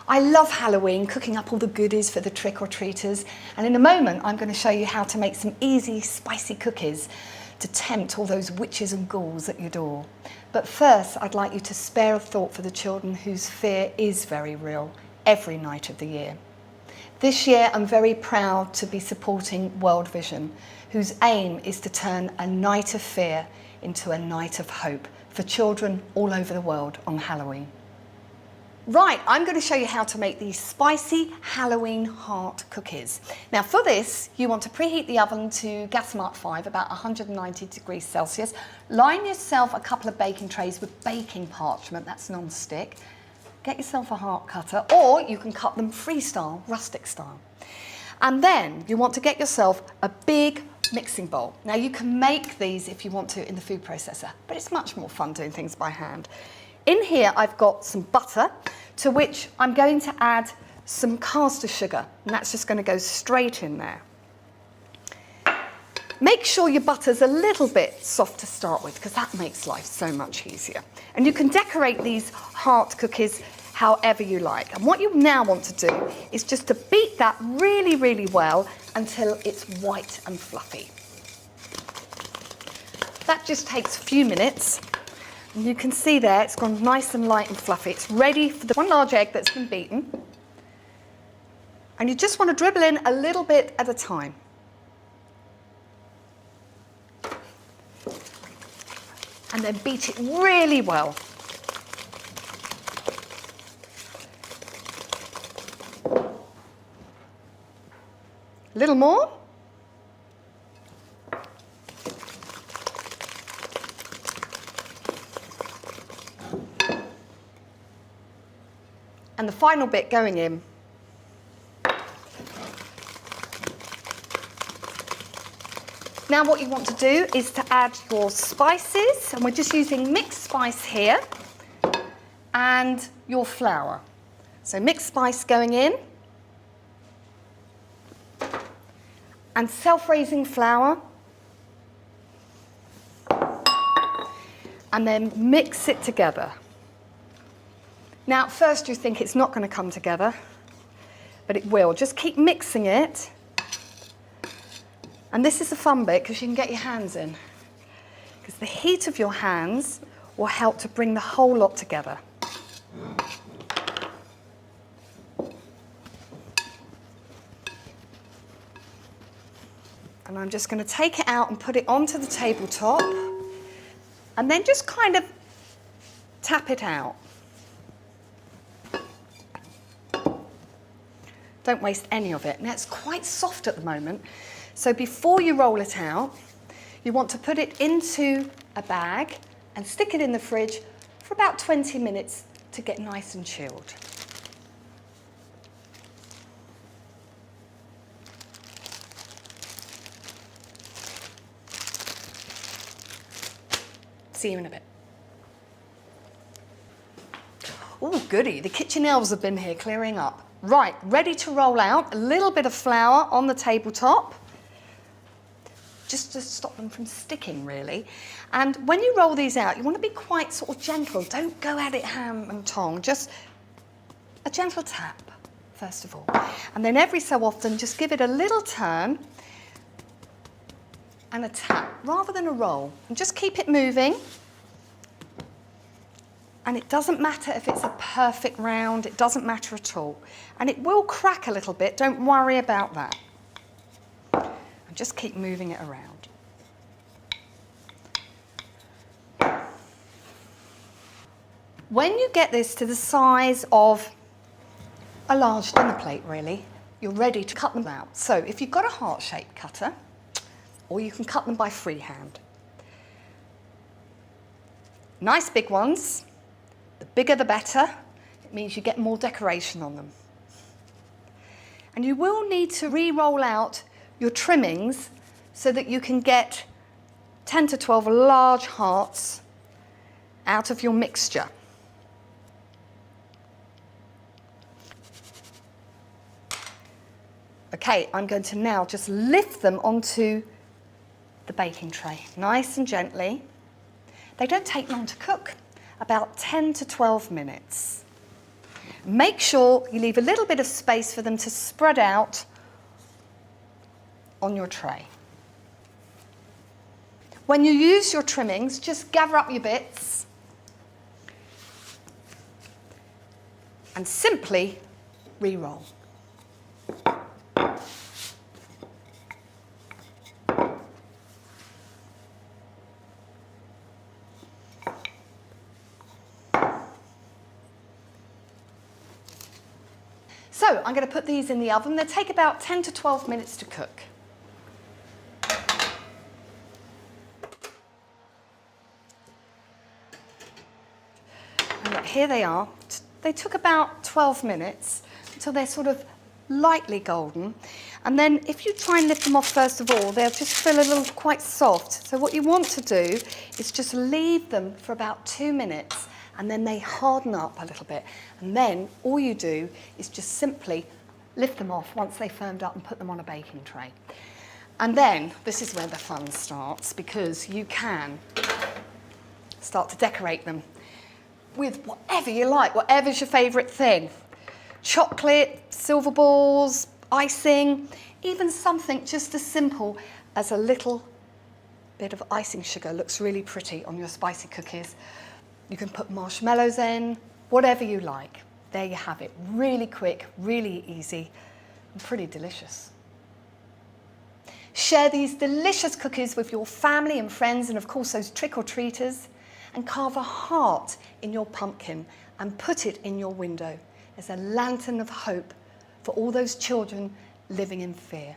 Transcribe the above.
I love Halloween, cooking up all the goodies for the trick-or-treaters, and in a moment I'm going to show you how to make some easy, spicy cookies to tempt all those witches and ghouls at your door. But first, I'd like you to spare a thought for the children whose fear is very real every night of the year. This year I'm very proud to be supporting World Vision, whose aim is to turn a night of fear into a night of hope for children all over the world on Halloween. Right, I'm going to show you how to make these spicy Halloween heart cookies. Now for this, you want to preheat the oven to gas mark 5, about 190 degrees Celsius. Line yourself a couple of baking trays with baking parchment, that's non-stick. Get yourself a heart cutter, or you can cut them freestyle, rustic style. And then you want to get yourself a big mixing bowl. Now you can make these if you want to in the food processor, but it's much more fun doing things by hand. In here I've got some butter, to which I'm going to add some caster sugar, and that's just going to go straight in there. Make sure your butter's a little bit soft to start with, because that makes life so much easier. And you can decorate these heart cookies however you like. And what you now want to do is just to beat that really, really well until it's white and fluffy. That just takes a few minutes. And you can see there, it's gone nice and light and fluffy. It's ready for the one large egg that's been beaten. And you just want to dribble in a little bit at a time. And then beat it really well. A little more. And the final bit going in. Now what you want to do is to add your spices, and we're just using mixed spice here, and your flour. So mixed spice going in, and self-raising flour, and then mix it together. Now, at first you think it's not going to come together, but it will. Just keep mixing it. And this is the fun bit, because you can get your hands in. Because the heat of your hands will help to bring the whole lot together. And I'm just going to take it out and put it onto the tabletop, and then just kind of tap it out. Don't waste any of it. Now it's quite soft at the moment, so before you roll it out, you want to put it into a bag and stick it in the fridge for about 20 minutes to get nice and chilled. See you in a bit. Oh, goody, the kitchen elves have been here clearing up. Right, ready to roll out. A little bit of flour on the tabletop, just to stop them from sticking, really. And when you roll these out, you want to be quite sort of gentle. Don't go at it ham and tong, just a gentle tap, first of all. And then every so often, just give it a little turn and a tap, rather than a roll. And just keep it moving. And it doesn't matter if it's a perfect round, it doesn't matter at all. And it will crack a little bit, don't worry about that. And just keep moving it around. When you get this to the size of a large dinner plate, really, you're ready to cut them out. So if you've got a heart-shaped cutter, or you can cut them by freehand. Nice big ones. The bigger the better. It means you get more decoration on them. And you will need to re-roll out your trimmings so that you can get 10 to 12 large hearts out of your mixture. Okay, I'm going to now just lift them onto the baking tray, nice and gently. They don't take long to cook, about 10 to 12 minutes. Make sure you leave a little bit of space for them to spread out on your tray. When you use your trimmings, just gather up your bits and simply re-roll. So I'm going to put these in the oven. They take about 10 to 12 minutes to cook. And look, here they are. They took about 12 minutes until they're sort of lightly golden. And then if you try and lift them off first of all, they'll just feel a little quite soft. So what you want to do is just leave them for about 2 minutes, and then they harden up a little bit. And then all you do is just simply lift them off once they've firmed up and put them on a baking tray. And then this is where the fun starts, because you can start to decorate them with whatever you like, whatever's your favourite thing. Chocolate, silver balls, icing, even something just as simple as a little bit of icing sugar looks really pretty on your spicy cookies. You can put marshmallows in, whatever you like. There you have it. Really quick, really easy, and pretty delicious. Share these delicious cookies with your family and friends, and of course those trick-or-treaters, and carve a heart in your pumpkin and put it in your window as a lantern of hope for all those children living in fear.